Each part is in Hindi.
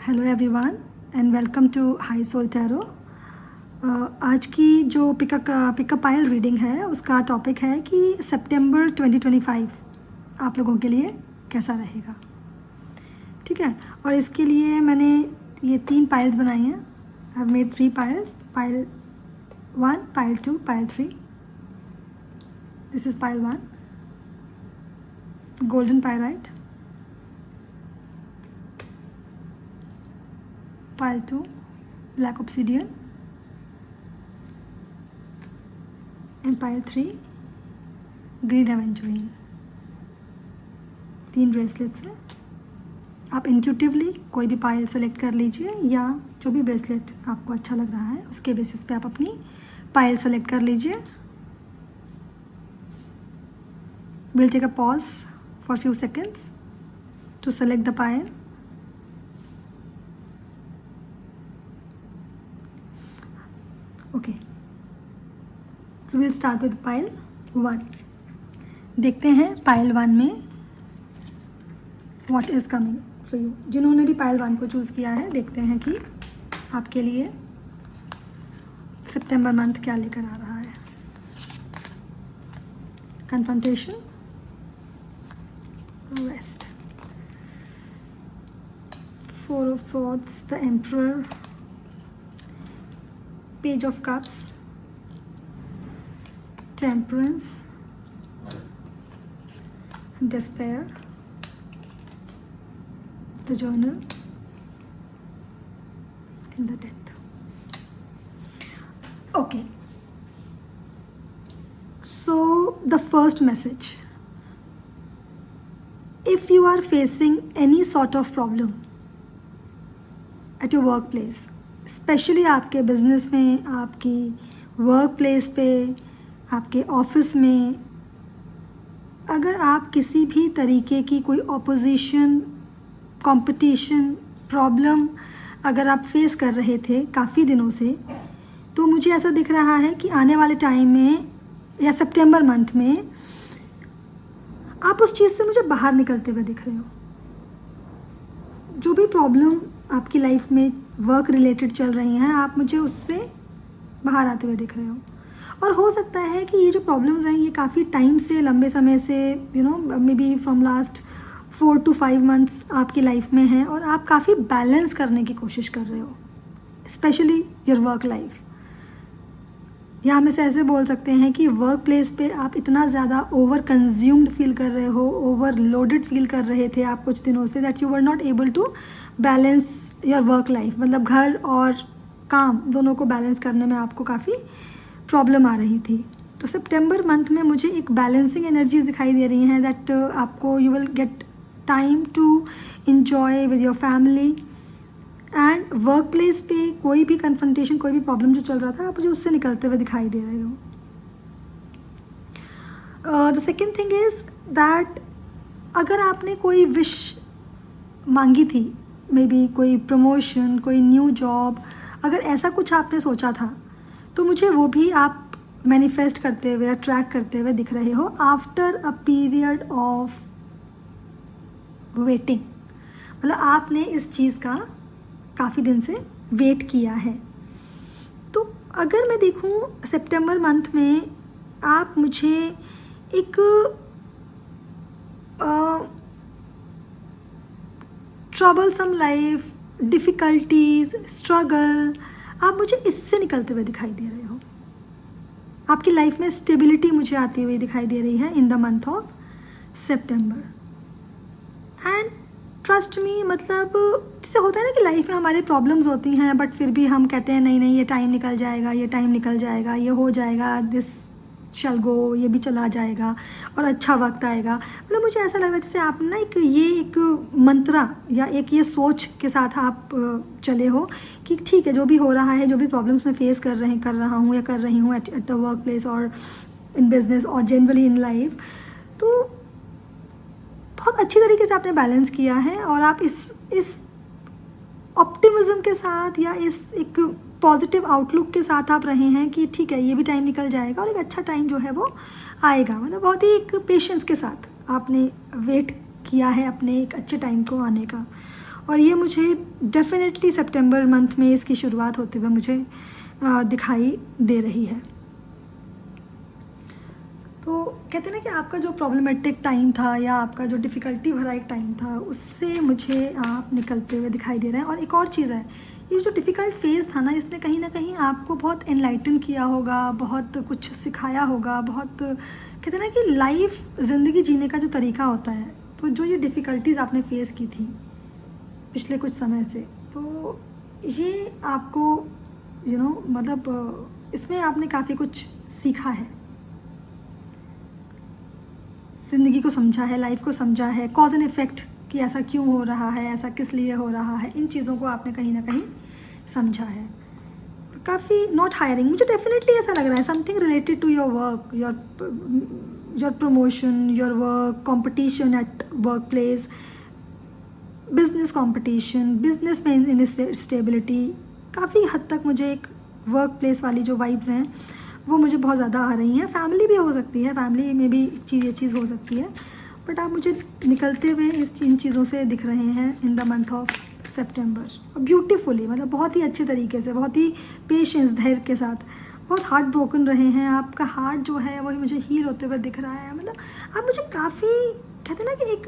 Hello everyone and welcome to high soul tarot. आज की जो पिकअप पाइल रीडिंग है उसका टॉपिक है कि सितंबर 2025 आप लोगों के लिए कैसा रहेगा। ठीक है, और इसके लिए मैंने ये 3 पाइल्स बनाई हैं। I have made 3 piles, pile 1, pile 2, pile 3। This is pile 1, golden pyrite, pile 2, black obsidian, and pile 3, green aventurine। 3 bracelets हैं। आप इंट्यूटिवली कोई भी पाइल सेलेक्ट कर लीजिए या जो भी ब्रेसलेट आपको अच्छा लग रहा है उसके बेसिस पे आप अपनी पाइल सेलेक्ट कर लीजिए। Will take a pause for few seconds to select the pile. Okay, so will start with pile 1। देखते हैं पाइल 1 में what is coming for you. जिन्होंने भी पाइल 1 को चूज़ किया है, देखते हैं कि आपके लिए सितंबर मंथ क्या लेकर आ रहा है। Confrontation, rest, 4 of swords, the emperor, Page of Cups, Temperance, Despair, the Journal, and the Death. Okay, so the first message, if you are facing any sort of problem at your workplace, specially आपके बिजनेस में, आपकी वर्क प्लेस पे, आपके ऑफिस में, अगर आप किसी भी तरीके की कोई ऑपोजिशन, कंपटीशन, प्रॉब्लम अगर आप फेस कर रहे थे काफ़ी दिनों से, तो मुझे ऐसा दिख रहा है कि आने वाले टाइम में या सितंबर मंथ में आप उस चीज़ से मुझे बाहर निकलते हुए दिख रहे हो। जो भी प्रॉब्लम आपकी लाइफ में वर्क रिलेटेड चल रही हैं, आप मुझे उससे बाहर आते हुए दिख रहे हो। और हो सकता है कि ये जो प्रॉब्लम्स हैं ये काफ़ी टाइम से, लंबे समय से, may be from last 4 to 5 months आपकी लाइफ में हैं और आप काफ़ी बैलेंस करने की कोशिश कर रहे हो, स्पेशली योर वर्क लाइफ। या हम इसे ऐसे बोल सकते हैं कि वर्क प्लेस पे आप इतना ज़्यादा ओवर कंज्यूम्ड फील कर रहे हो, ओवरलोडेड फील कर रहे थे आप कुछ दिनों से, that you were not able to balance your work life. मतलब घर और काम दोनों को बैलेंस करने में आपको काफ़ी प्रॉब्लम आ रही थी। तो सितंबर मंथ में मुझे एक बैलेंसिंग एनर्जीज दिखाई दे रही हैं, दैट आपको you will get time to enjoy with your family. And work place पे कोई भी कन्फ्रंटेशन, कोई भी प्रॉब्लम जो चल रहा था, आप मुझे उससे निकलते हुए दिखाई दे रहे हो। The second thing is that अगर आपने कोई विश मांगी थी, मे बी कोई प्रमोशन, कोई न्यू जॉब, अगर ऐसा कुछ आपने सोचा था, तो मुझे वो भी आप मैनिफेस्ट करते हुए, अट्रैक्ट करते हुए दिख रहे हो after a period of waiting. मतलब आपने इस चीज़ का काफ़ी दिन से वेट किया है। तो अगर मैं देखूं सितंबर मंथ में आप मुझे एक ट्रबलसम लाइफ, डिफ़िकल्टीज़, स्ट्रगल, आप मुझे इससे निकलते हुए दिखाई दे रहे हो। आपकी लाइफ में स्टेबिलिटी मुझे आती हुई दिखाई दे रही है in the month of September. And trust me, मतलब इससे होता है ना कि लाइफ में हमारे प्रॉब्लम्स होती हैं, बट फिर भी हम कहते हैं नहीं नहीं ये टाइम निकल जाएगा, ये टाइम निकल जाएगा, ये हो जाएगा, दिस शैल गो, ये भी चला जाएगा और अच्छा वक्त आएगा। मतलब मुझे ऐसा लग रहा है जैसे आप ना एक मंत्रा या एक ये सोच के साथ आप चले हो कि ठीक है, जो भी हो रहा है, जो भी प्रॉब्लम्स मैं फेस कर रहा हूँ या कर रही हूँ एट द वर्क प्लेस और इन बिजनेस और जनरली इन लाइफ, तो बहुत अच्छी तरीके से आपने बैलेंस किया है और आप इस ऑप्टिमिज्म के साथ या इस एक पॉजिटिव आउटलुक के साथ आप रहे हैं कि ठीक है, ये भी टाइम निकल जाएगा और एक अच्छा टाइम जो है वो आएगा। मतलब बहुत ही एक पेशेंस के साथ आपने वेट किया है अपने एक अच्छे टाइम को आने का। और ये मुझे डेफिनेटली सितंबर मंथ में इसकी शुरुआत होते हुए मुझे दिखाई दे रही है। तो कहते हैं ना कि आपका जो प्रॉब्लमेटिक टाइम था या आपका जो डिफ़िकल्टी भरा एक टाइम था, उससे मुझे आप निकलते हुए दिखाई दे रहे हैं। और एक और चीज़ है, ये जो डिफ़िकल्ट फेज़ था ना, इसने कहीं ना कहीं आपको बहुत एनलाइटन किया होगा, बहुत कुछ सिखाया होगा, बहुत कहते हैं ना कि लाइफ ज़िंदगी जीने का जो तरीका होता है, तो जो ये डिफ़िकल्टीज़ आपने फेस की थी पिछले कुछ समय से, तो ये आपको मतलब इसमें आपने काफ़ी कुछ सीखा है, ज़िंदगी को समझा है, लाइफ को समझा है, कॉज एंड इफ़ेक्ट कि ऐसा क्यों हो रहा है, ऐसा किस लिए हो रहा है, इन चीज़ों को आपने कहीं ना कहीं समझा है। काफ़ी नॉट हायरिंग, मुझे डेफिनेटली ऐसा लग रहा है something related to your work, your promotion, your work, competition at work place, business competition, business में इन स्टेबिलिटी। काफ़ी हद तक मुझे एक वर्क प्लेस वाली जो वाइब्स हैं वो मुझे बहुत ज़्यादा आ रही हैं। फैमिली भी हो सकती है, फैमिली में भी ये चीज़ हो सकती है, बट आप मुझे निकलते हुए इन चीज़ों से दिख रहे हैं इन the month of September. Beautifully, मतलब बहुत ही अच्छे तरीके से, बहुत ही पेशेंस, धैर्य के साथ, बहुत हार्ट ब्रोकन रहे हैं। आपका हार्ट जो है वही मुझे हील होते हुए दिख रहा है। मतलब आप मुझे काफ़ी कहते हैं ना कि एक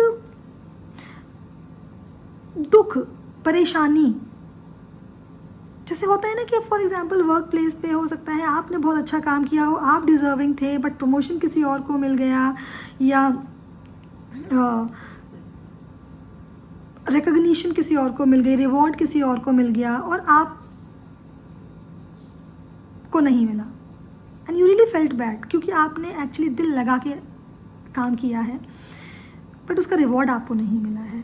दुख, परेशानी जैसे होता है ना कि फॉर एग्जांपल वर्क प्लेस पे हो सकता है आपने बहुत अच्छा काम किया हो, आप डिज़र्विंग थे, बट प्रमोशन किसी और को मिल गया या रिकग्निशन किसी और को मिल गई, रिवॉर्ड किसी और को मिल गया और आप को नहीं मिला, and you really felt bad, क्योंकि आपने एक्चुअली दिल लगा के काम किया है, बट उसका रिवॉर्ड आपको नहीं मिला है।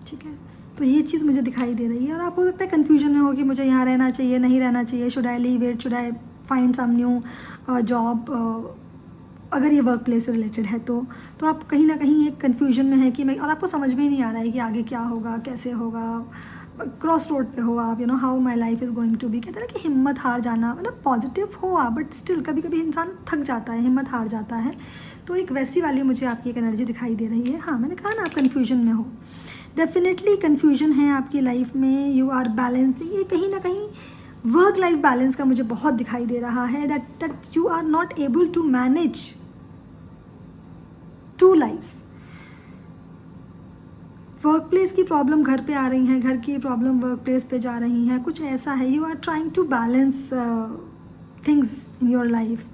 ठीक है, तो ये चीज़ मुझे दिखाई दे रही है। और आप हो सकता है कन्फ्यूजन में हो कि मुझे यहाँ रहना चाहिए, नहीं रहना चाहिए, should I leave it, should I find some new job, अगर ये वर्क प्लेस से रिलेटेड है तो आप कहीं ना कहीं एक कन्फ्यूजन में है कि मैं, और आपको समझ में ही नहीं आ रहा है कि आगे क्या होगा, कैसे होगा, क्रॉस रोड पे हो आप, how my life is going to be. कहते हैं ना कि हिम्मत हार जाना, मतलब पॉजिटिव हो आप, बट स्टिल कभी कभी इंसान थक जाता है, हिम्मत हार जाता है। तो एक वैसी वाली मुझे आपकी एक एनर्जी दिखाई दे रही है। हाँ, मैंने कहा ना आप कन्फ्यूजन में हो, डेफिनेटली कन्फ्यूजन है आपकी लाइफ में। यू आर बैलेंसिंग, ये कहीं ना कहीं वर्क लाइफ बैलेंस का मुझे बहुत दिखाई दे रहा है, that you are not able to manage two lives. Work place की प्रॉब्लम घर पे आ रही हैं, घर की प्रॉब्लम वर्क प्लेस पे जा रही हैं, कुछ ऐसा है। You are trying to balance things in your life,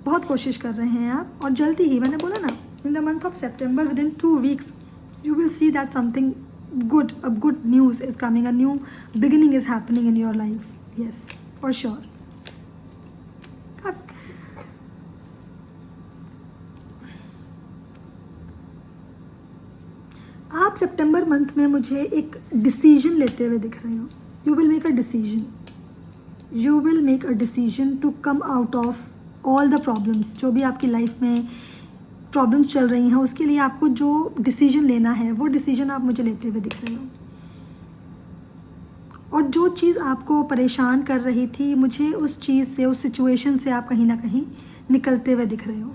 बहुत कोशिश कर रहे हैं आप, और जल्दी ही, मैंने बोला ना, इन the month of September, with in 2 weeks you will see that something good, a good news is coming, a new beginning is happening in your life. Yes, for sure. आप सितंबर मंथ में मुझे एक डिसीजन लेते हुए दिख रहे हो। You will make a decision, you will make a decision to come out of all the problems. जो भी आपकी लाइफ में प्रॉब्लम्स चल रही हैं, उसके लिए आपको जो डिसीजन लेना है वो डिसीजन आप मुझे लेते हुए दिख रहे हो। और जो चीज़ आपको परेशान कर रही थी, मुझे उस चीज़ से, उस सिचुएशन से आप कहीं ना कहीं निकलते हुए दिख रहे हो।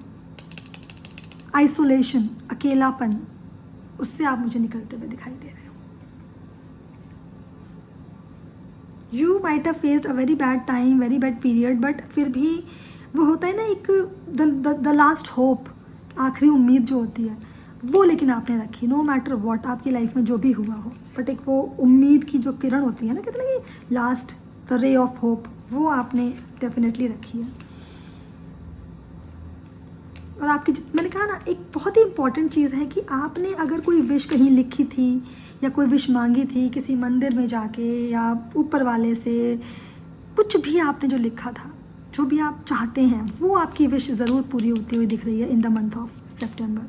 आइसोलेशन, अकेलापन, उससे आप मुझे निकलते हुए दिखाई दे रहे हो। You might have faced a very bad time, very bad period, but फिर भी वो होता है ना एक द लास्ट होप, आखिरी उम्मीद जो होती है वो लेकिन आपने रखी, नो मैटर व्हाट आपकी लाइफ में जो भी हुआ हो, बट एक वो उम्मीद की जो किरण होती है ना, कहते हैं कि last the ray of hope, वो आपने डेफिनेटली रखी है। और आपकी मैंने कहा ना, एक बहुत ही इंपॉर्टेंट चीज़ है कि आपने अगर कोई विश कहीं लिखी थी या कोई विश मांगी थी किसी मंदिर में जाके या ऊपर वाले से, कुछ भी आपने जो लिखा था, जो भी आप चाहते हैं, वो आपकी विश ज़रूर पूरी होती हुई दिख रही है in the month of September,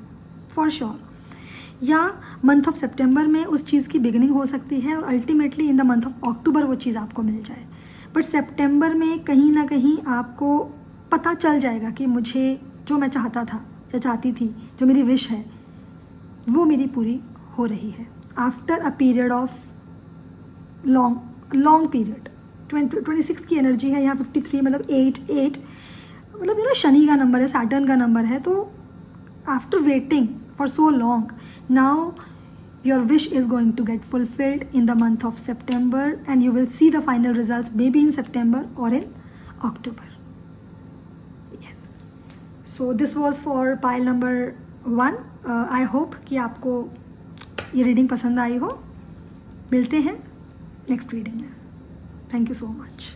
for sure. या मंथ ऑफ सितंबर में उस चीज़ की बिगिनिंग हो सकती है और ultimately in the month of October वो चीज़ आपको मिल जाए, बट सितंबर में कहीं ना कहीं आपको पता चल जाएगा कि मुझे जो मैं चाहता था, जो चाहती थी, जो मेरी विश है, वो मेरी पूरी हो रही है after a period of long period. 26 की एनर्जी है यहाँ, 53 मतलब 8 मतलब शनि का नंबर है, सैटर्न का नंबर है। तो after waiting for so long, now your wish is going to get fulfilled in the month of September, and you will see the final results maybe in September or in October. Yes, so this was for pile number 1. I hope कि आपको ये रीडिंग पसंद आई हो. मिलते हैं नेक्स्ट रीडिंग में. Thank you so much.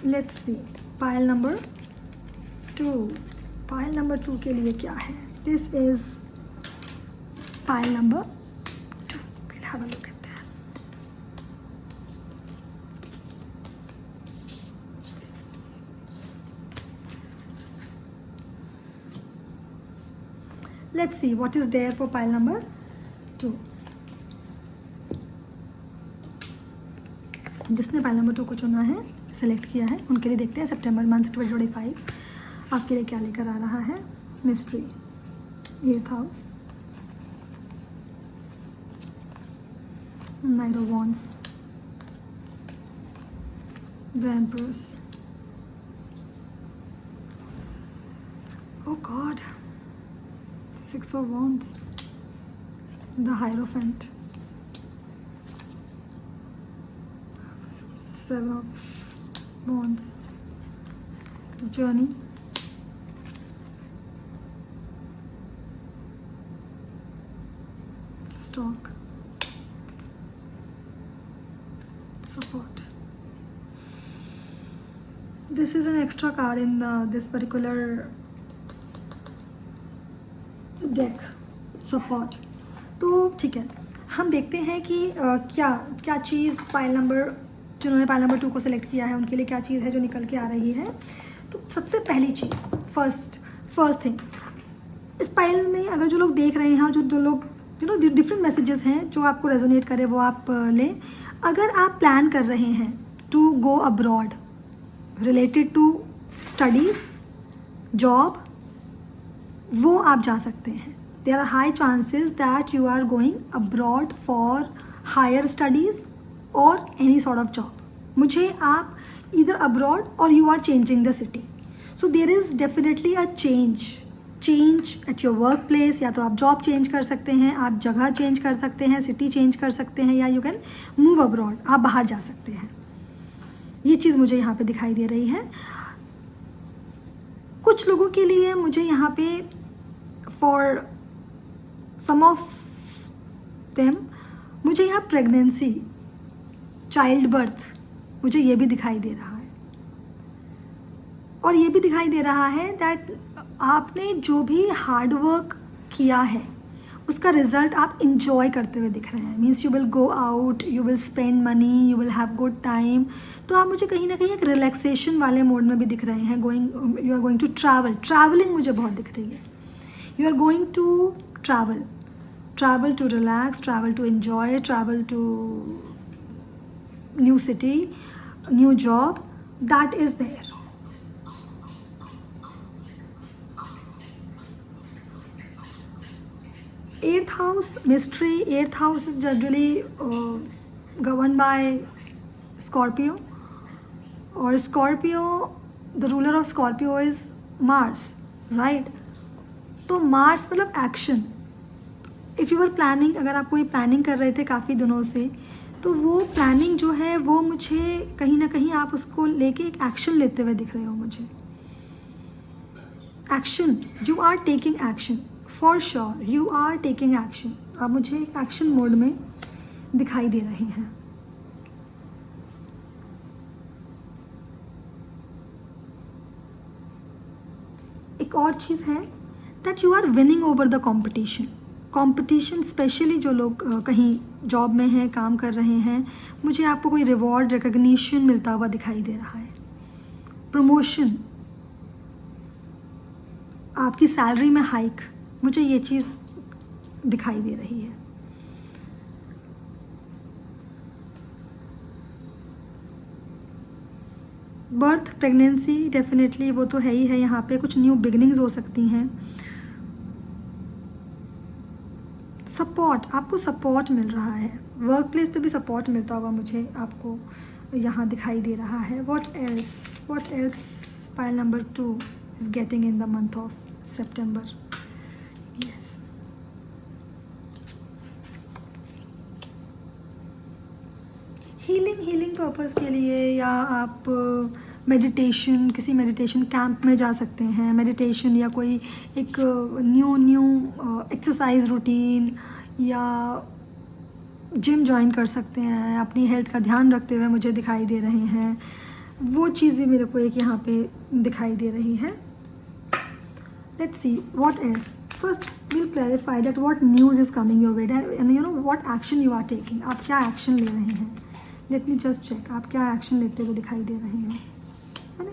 Let's see pile number 2. Pile number 2 के लिए क्या है? This is pile number 2. Will have a look at that. Let's see what is there for pile number 2. जिसने पाइल नंबर 2 को चुना है, सेलेक्ट किया है, उनके लिए देखते हैं सितंबर मंथ 2025 आपके लिए क्या लेकर आ रहा है. Mystery, 8th house, knight of wands, the empress, oh God, 6 of wands, the hierophant, 7 of wands, journey, stock, support. This is an extra card in this particular deck, support. तो ठीक है, हम देखते हैं कि क्या चीज़ पाइल नंबर, जिन्होंने पाइल नंबर 2 को सिलेक्ट किया है, उनके लिए क्या चीज़ है जो निकल के आ रही है. तो सबसे पहली चीज़, फर्स्ट थिंग, इस पाइल में अगर जो लोग देख रहे हैं और जो लोग डिफरेंट मैसेजेस हैं जो आपको रेजोनेट करे वो आप लें. अगर आप प्लान कर रहे हैं to go abroad related to studies, job, वो आप जा सकते हैं. There are high chances that you are going abroad for higher studies or any sort of job. मुझे आप either abroad or you are changing the city. So there is definitely a change at your workplace. या तो आप जॉब चेंज कर सकते हैं, आप जगह चेंज कर सकते हैं, सिटी चेंज कर सकते हैं, या यू कैन मूव अब्रॉड, आप बाहर जा सकते हैं. ये चीज़ मुझे यहाँ पे दिखाई दे रही है. कुछ लोगों के लिए मुझे यहाँ पे फॉर सम ऑफ देम मुझे यहाँ प्रेगनेंसी, चाइल्ड बर्थ, मुझे ये भी दिखाई दे रहा है. और ये भी दिखाई दे रहा है दैट आपने जो भी हार्ड वर्क किया है उसका रिजल्ट आप इंजॉय करते हुए दिख रहे हैं. Means you will go out, you will spend money, you will have good time. तो आप मुझे कहीं ना कहीं एक रिलैक्सेशन वाले मोड में भी दिख रहे हैं. You are going to travelling मुझे बहुत दिख रही है. You are going to travel to relax, travel to enjoy, travel to new city, new job, that is there. Eighth house, mystery. 8th house is generally governed by Scorpio, or Scorpio, the ruler of Scorpio is Mars, right? तो Mars मतलब action. If you are planning, अगर आप कोई प्लानिंग कर रहे थे काफ़ी दिनों से, तो वो प्लानिंग जो है वो मुझे कहीं ना कहीं आप उसको लेके एक एक्शन लेते हुए दिख रहे हो. मुझे action, you are taking action, for sure you are taking action. आप मुझे एक एक्शन मोड में दिखाई दे रहे हैं. एक और चीज़ है that you are winning over the competition, specially जो लोग कहीं जॉब में हैं, काम कर रहे हैं, मुझे आपको कोई रिवॉर्ड, रिकग्निशन मिलता हुआ दिखाई दे रहा है. प्रमोशन, आपकी सैलरी में हाइक, मुझे ये चीज़ दिखाई दे रही है. बर्थ, प्रेगनेंसी, डेफिनेटली वो तो है ही है. यहाँ पे कुछ न्यू बिगनिंग्स हो सकती हैं. सपोर्ट, आपको सपोर्ट मिल रहा है. वर्क प्लेस पे भी सपोर्ट मिलता हुआ मुझे आपको यहाँ दिखाई दे रहा है. What else pile number 2 is getting in the month of September. Yes. Healing purpose के लिए, या आप मेडिटेशन, किसी मेडिटेशन कैंप में जा सकते हैं, मेडिटेशन या कोई एक न्यू एक्सरसाइज रूटीन या जिम ज्वाइन कर सकते हैं। अपनी हेल्थ का ध्यान रखते हुए मुझे दिखाई दे रहे हैं, वो चीज़ भी मेरे को एक यहाँ पे दिखाई दे रही है। Let's see what else. First we'll clarify that what news is coming your way and you know what action you are taking. आप क्या एक्शन ले रहे हैं? लेट मी जस्ट चेक, आप क्या एक्शन लेते हुए दिखाई दे रहे हैं, है ना?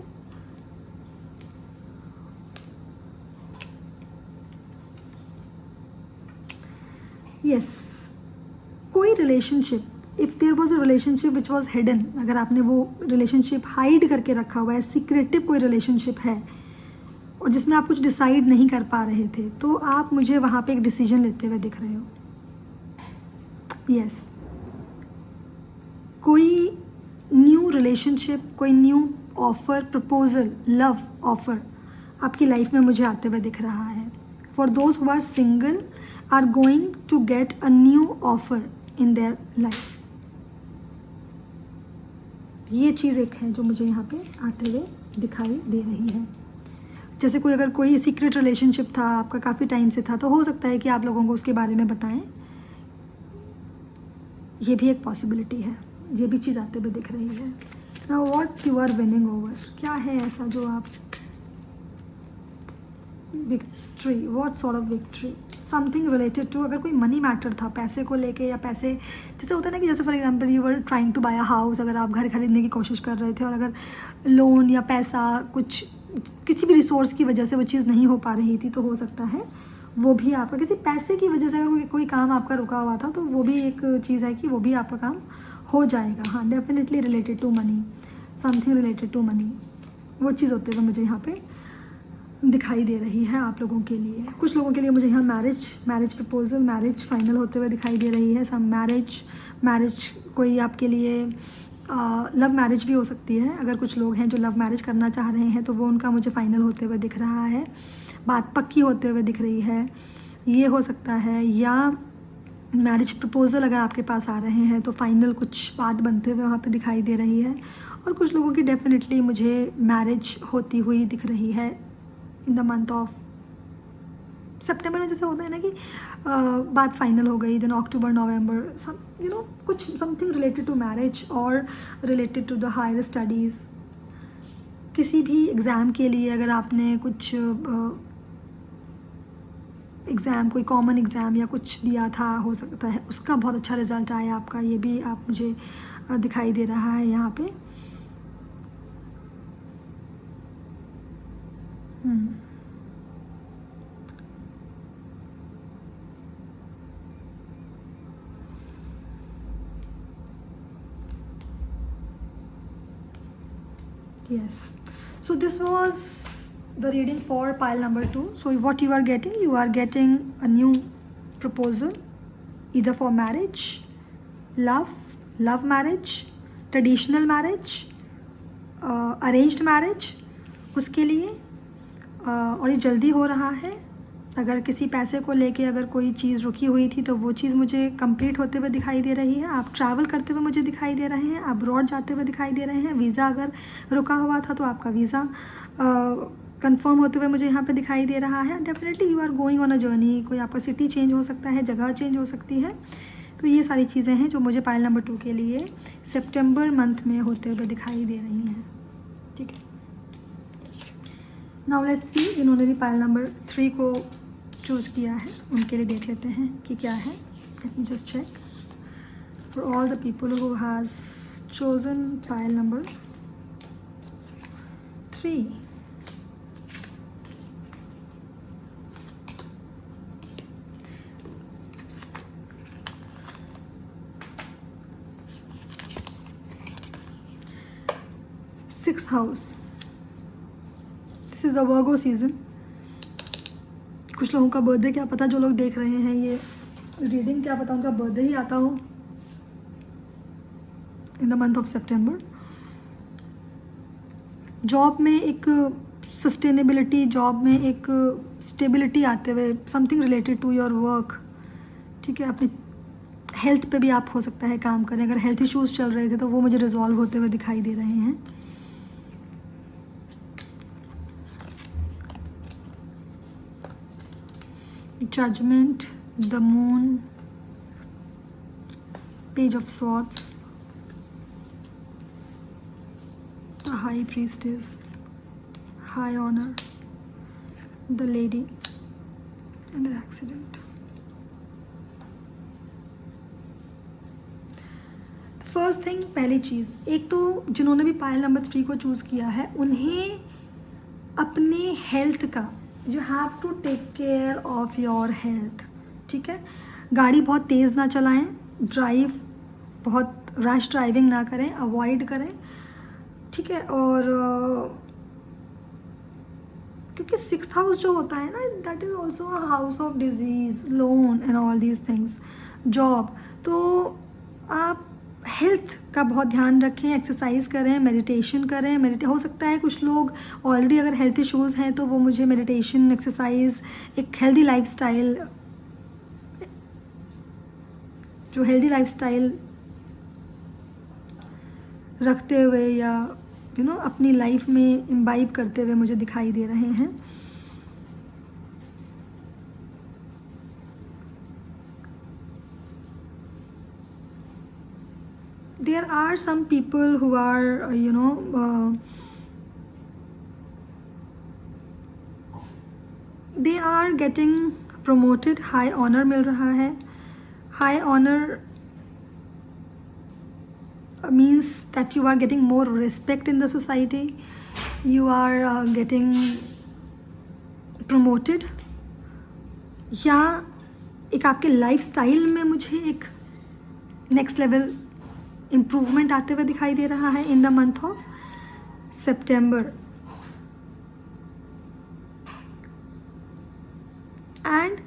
यस, कोई relationship, if there was a relationship which was hidden, अगर आपने वो रिलेशनशिप हाइड करके रखा हुआ है, सीक्रेटिव कोई रिलेशनशिप है और जिसमें आप कुछ डिसाइड नहीं कर पा रहे थे, तो आप मुझे वहाँ पे एक डिसीजन लेते हुए दिख रहे हो। यस, कोई न्यू रिलेशनशिप, कोई new offer, proposal, love offer आपकी लाइफ में मुझे आते हुए दिख रहा है। For those who are single are going to get a new offer in their life. ये चीज़ एक है जो मुझे यहाँ पे आते हुए दिखाई दे रही है। जैसे कोई, अगर कोई सीक्रेट रिलेशनशिप था आपका, काफ़ी टाइम से था, तो हो सकता है कि आप लोगों को उसके बारे में बताएं। ये भी एक पॉसिबिलिटी है, ये भी चीज़ आते हुए दिख रही है। Now what you are winning over, क्या है ऐसा जो आप, victory, what sort of victory, something related to, अगर कोई मनी मैटर था, पैसे को लेके, या पैसे, जैसे होता है ना कि जैसे for example you were trying to buy a house, अगर आप घर खरीदने की कोशिश कर रहे थे और अगर लोन या पैसा, कुछ किसी भी रिसोर्स की वजह से वो चीज़ नहीं हो पा रही थी, तो हो सकता है वो भी आपका किसी पैसे की वजह से, अगर कोई काम आपका रुका हुआ था, तो वो भी एक चीज़ है कि वो भी आपका काम हो जाएगा। हाँ, definitely related to money, something related to money, वो चीज़ होते हुए मुझे यहाँ पे दिखाई दे रही है आप लोगों के लिए। कुछ लोगों के लिए मुझे यहाँ मैरिज प्रपोजल, मैरिज फाइनल होते हुए दिखाई दे रही है। सम मैरिज कोई आपके लिए लव मैरिज भी हो सकती है। अगर कुछ लोग हैं जो लव मैरिज करना चाह रहे हैं, तो वो उनका मुझे फाइनल होते हुए दिख रहा है, बात पक्की होते हुए दिख रही है, ये हो सकता है। या मैरिज प्रपोजल अगर आपके पास आ रहे हैं, तो फाइनल कुछ बात बनते हुए वहाँ पे दिखाई दे रही है। और कुछ लोगों की डेफिनेटली मुझे मैरिज होती हुई दिख रही है इन द मंथ ऑफ सितंबर में। जैसे होता है ना कि बात फाइनल हो गई, then October, November, some you know कुछ समथिंग रिलेटेड टू मैरिज और related to the higher studies. किसी भी एग्ज़ाम के लिए अगर आपने कुछ एग्ज़ाम, कोई कॉमन एग्ज़ाम या कुछ दिया था, हो सकता है उसका बहुत अच्छा रिज़ल्ट आया आपका, ये भी आप मुझे दिखाई दे रहा है यहाँ पे। Yes, so this was the reading for pile number 2. So what you are getting a new proposal, either for marriage, love marriage, traditional marriage, arranged marriage, उसके लिए और ये जल्दी हो रहा है। अगर किसी पैसे को लेके अगर कोई चीज़ रुकी हुई थी, तो वो चीज़ मुझे कंप्लीट होते हुए दिखाई दे रही है। आप ट्रैवल करते हुए मुझे दिखाई दे रहे हैं, अब्रॉड जाते हुए दिखाई दे रहे हैं। वीज़ा अगर रुका हुआ था, तो आपका वीज़ा कंफर्म होते हुए मुझे यहाँ पे दिखाई दे रहा है। Definitely you are going on a journey, कोई आपका सिटी चेंज हो सकता है, जगह चेंज हो सकती है। तो ये सारी चीज़ें हैं जो मुझे पाइल नंबर 2 के लिए सितंबर मंथ में होते हुए दिखाई दे रही हैं। ठीक है, नाउ लेट्स सी, इन्होंने भी पाइल नंबर 3 को चूज़ किया है, उनके लिए देख लेते हैं कि क्या है। Let me just check for all the people who has chosen pile number 3। Sixth house, this is the Virgo season. कुछ लोगों का बर्थडे, क्या पता जो लोग देख रहे हैं ये रीडिंग, क्या पता उनका बर्थडे ही आता हो in the month of September. Job में एक सस्टेनेबिलिटी, जॉब में एक स्टेबिलिटी आते हुए, something related to your work, ठीक है। अपनी हेल्थ पे भी आप हो सकता है काम करें, अगर हेल्थ इश्यूज़ चल रहे थे तो वो मुझे रिजॉल्व होते हुए दिखाई दे रहे हैं। Judgement, the moon, page of swords, the high priestess, high honour, the lady and the accident. First thing, पहली चीज़, एक तो जिन्होंने भी पायल नंबर 3 को चूज़ किया है, उन्हें अपने हेल्थ का, you have to take care of your health, ठीक है। गाड़ी बहुत तेज़ ना चलाएं, ड्राइव बहुत रश ड्राइविंग ना करें, अवॉइड करें, ठीक है। और क्योंकि 6th हाउस जो होता है ना, that is also a house of disease, loan and all these things, job. तो आप हेल्थ का बहुत ध्यान रखें, एक्सरसाइज करें, मेडिटेशन करें। हो सकता है कुछ लोग ऑलरेडी अगर हेल्थ इश्यूज़ हैं तो वो मुझे मेडिटेशन, एक्सरसाइज, एक हेल्दी लाइफस्टाइल, जो हेल्दी लाइफस्टाइल रखते हुए या अपनी लाइफ में इम्बाइब करते हुए मुझे दिखाई दे रहे हैं। There are some people who are they are getting promoted, high honor मिल रहा है। High honor means that you are getting more respect in the society, you are getting promoted, या एक आपके लाइफस्टाइल में मुझे एक नेक्स्ट लेवल इम्प्रूवमेंट आते हुए दिखाई दे रहा है in the month of September. And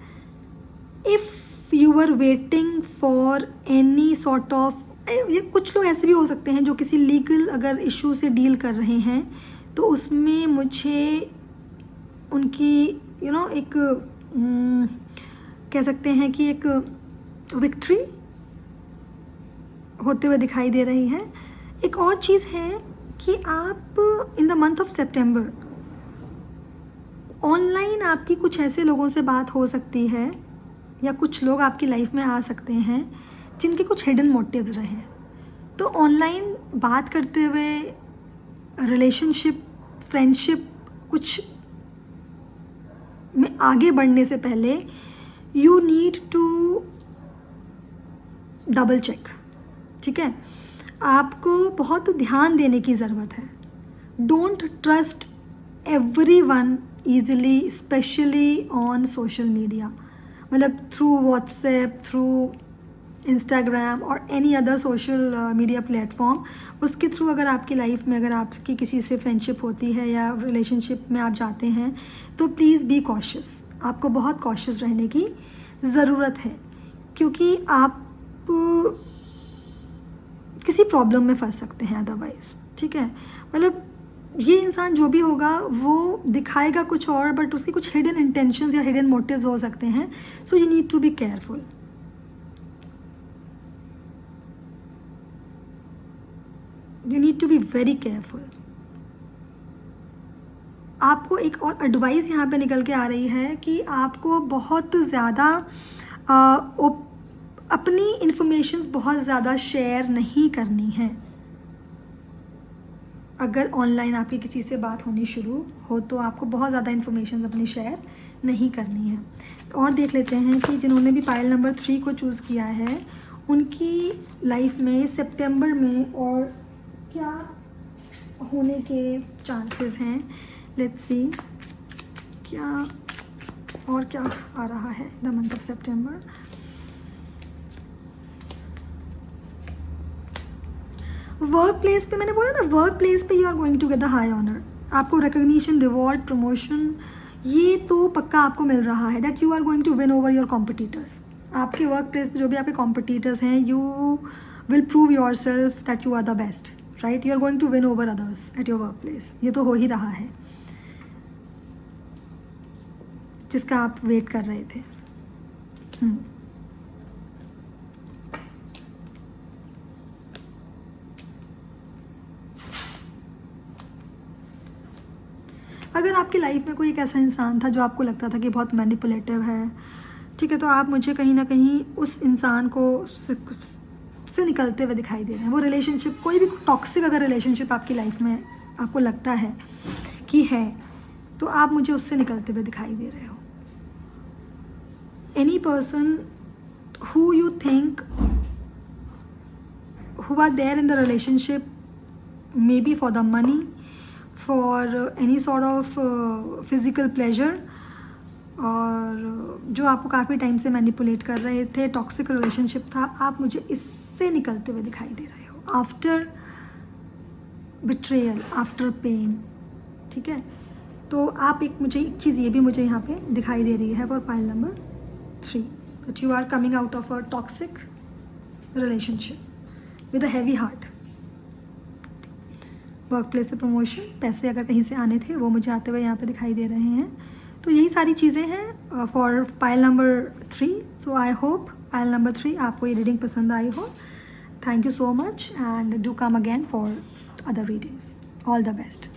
if you are waiting for any sort of, ये कुछ लोग ऐसे भी हो सकते हैं जो किसी लीगल अगर इशू से डील कर रहे हैं, तो उसमें मुझे उनकी एक कह सकते हैं कि एक विक्ट्री होते हुए दिखाई दे रही है। एक और चीज़ है कि आप इन the month of September online आपकी कुछ ऐसे लोगों से बात हो सकती है, या कुछ लोग आपकी लाइफ में आ सकते हैं जिनके कुछ हिडन मोटिव्स रहे। तो ऑनलाइन बात करते हुए, रिलेशनशिप, फ्रेंडशिप कुछ में आगे बढ़ने से पहले you need to double check, ठीक है। आपको बहुत ध्यान देने की ज़रूरत है। Don't trust everyone easily, specially on social media, मतलब थ्रू व्हाट्सएप, थ्रू इंस्टाग्राम और any other social media platform. उसके थ्रू अगर आपकी लाइफ में अगर आपकी किसी से फ्रेंडशिप होती है या रिलेशनशिप में आप जाते हैं, तो प्लीज़ बी कॉशियस। आपको बहुत कॉशियस रहने की ज़रूरत है, क्योंकि आप किसी प्रॉब्लम में फंस सकते हैं अदरवाइज़, ठीक है। मतलब ये इंसान जो भी होगा वो दिखाएगा कुछ और, बट उसके कुछ हिडन इंटेंशंस या हिडन मोटिव्स हो सकते हैं। So you need to be careful. You need to be very careful. आपको एक और एडवाइस यहाँ पे निकल के आ रही है कि आपको बहुत ज़्यादा अपनी इन्फॉर्मेशंस बहुत ज़्यादा शेयर नहीं करनी है। अगर ऑनलाइन आपकी किसी से बात होनी शुरू हो तो आपको बहुत ज़्यादा इन्फॉर्मेशन अपनी शेयर नहीं करनी है। तो और देख लेते हैं कि जिन्होंने भी पायल नंबर 3 को चूज़ किया है, उनकी लाइफ में सितंबर में और क्या होने के चांसेस हैं। लेट्स सी क्या और क्या आ रहा है the month of September. Work place पे मैंने बोला ना, वर्क प्लेस पे you are going to get the high honour. आपको रिकग्निशन, रिवॉर्ड, प्रमोशन ये तो पक्का आपको मिल रहा है। That you are going to win over your competitors. आपके वर्क प्लेस पे जो भी आपके कॉम्पिटिटर्स हैं, you will prove yourself that you are the best, right. You are going to win over others at your work place. ये तो हो ही रहा है। जिसका आप वेट कर रहे थे। अगर आपकी लाइफ में कोई एक ऐसा इंसान था जो आपको लगता था कि बहुत मैनिपुलेटिव है, ठीक है, तो आप मुझे कहीं ना कहीं उस इंसान को से निकलते हुए दिखाई दे रहे हैं। वो रिलेशनशिप, कोई भी टॉक्सिक अगर रिलेशनशिप आपकी लाइफ में आपको लगता है कि है, तो आप मुझे उससे निकलते हुए दिखाई दे रहे हो। Any person who you think who are there in the relationship, maybe for the money, for any sort of physical pleasure, और जो आपको काफ़ी टाइम से मैनिपुलेट कर रहे थे, टॉक्सिक रिलेशनशिप था, आप मुझे इससे निकलते हुए दिखाई दे रहे हो आफ्टर बिट्रेयल, आफ्टर पेन, ठीक है। तो आप मुझे एक चीज़ ये भी मुझे यहाँ पे दिखाई दे रही है for pile number 3, that you are coming out of a toxic relationship with a heavy heart. Workplace से प्रमोशन, पैसे अगर कहीं से आने थे वो मुझे आते हुए यहाँ पे दिखाई दे रहे हैं। तो यही सारी चीज़ें हैं for pile number 3। So I hope pile number 3 आपको ये रीडिंग पसंद आई हो। Thank you so much and do come again for other readings. All the best.